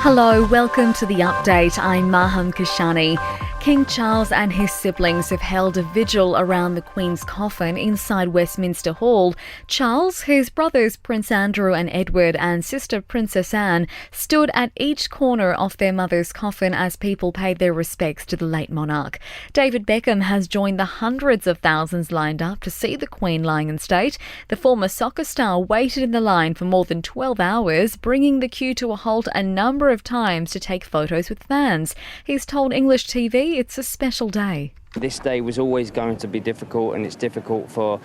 Hello, welcome to The Update. I'm Maham Kashani. King Charles and his siblings have held a vigil around the Queen's coffin inside Westminster Hall. Charles, his brothers Prince Andrew and Edward, and sister Princess Anne stood at each corner of their mother's coffin as people paid their respects to the late monarch. David Beckham has joined the hundreds of thousands lined up to see the Queen lying in state. The former soccer star waited in the line for more than 12 hours, bringing the queue to a halt a number of times to take photos with fans. He's told English TV it's a special day. This day was always going to be difficult, and it's difficult for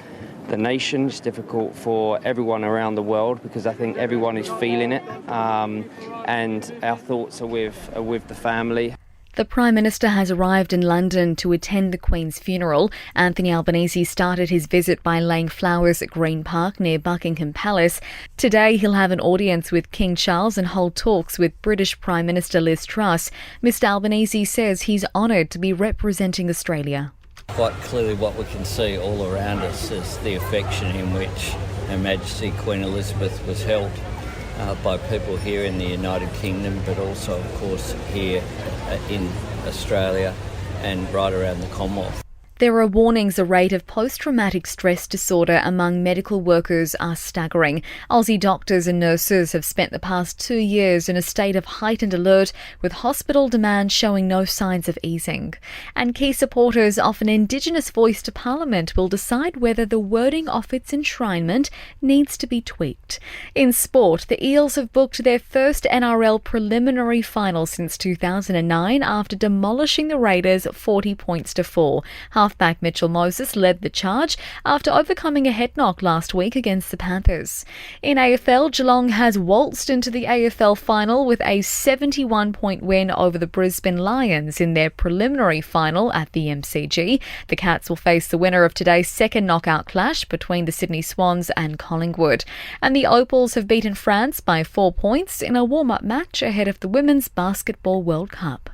the nation, it's difficult for everyone around the world, because I think everyone is feeling it, and our thoughts are with the family. The Prime Minister has arrived in London to attend the Queen's funeral. Anthony Albanese started his visit by laying flowers at Green Park near Buckingham Palace. Today he'll have an audience with King Charles and hold talks with British Prime Minister Liz Truss. Mr Albanese says he's honoured to be representing Australia. Quite clearly what we can see all around us is the affection in which Her Majesty Queen Elizabeth was held by people here in the United Kingdom, but also, of course, here in Australia and right around the Commonwealth. There are warnings a rate of post-traumatic stress disorder among medical workers are staggering. Aussie doctors and nurses have spent the past 2 years in a state of heightened alert, with hospital demand showing no signs of easing. And key supporters of an Indigenous voice to Parliament will decide whether the wording of its enshrinement needs to be tweaked. In sport, the Eels have booked their first NRL preliminary final since 2009 after demolishing the Raiders 40 points to 4. Halfback Mitchell Moses led the charge after overcoming a head knock last week against the Panthers. In AFL, Geelong has waltzed into the AFL final with a 71-point win over the Brisbane Lions in their preliminary final at the MCG. The Cats will face the winner of today's second knockout clash between the Sydney Swans and Collingwood. And the Opals have beaten France by 4 points in a warm-up match ahead of the Women's Basketball World Cup.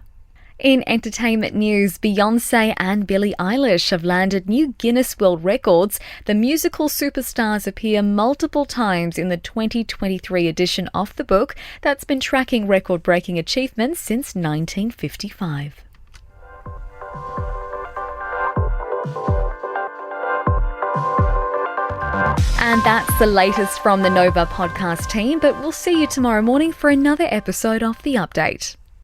In entertainment news, Beyoncé and Billie Eilish have landed new Guinness World Records. The musical superstars appear multiple times in the 2023 edition of the book that's been tracking record-breaking achievements since 1955. And that's the latest from the Nova podcast team, but we'll see you tomorrow morning for another episode of The Update.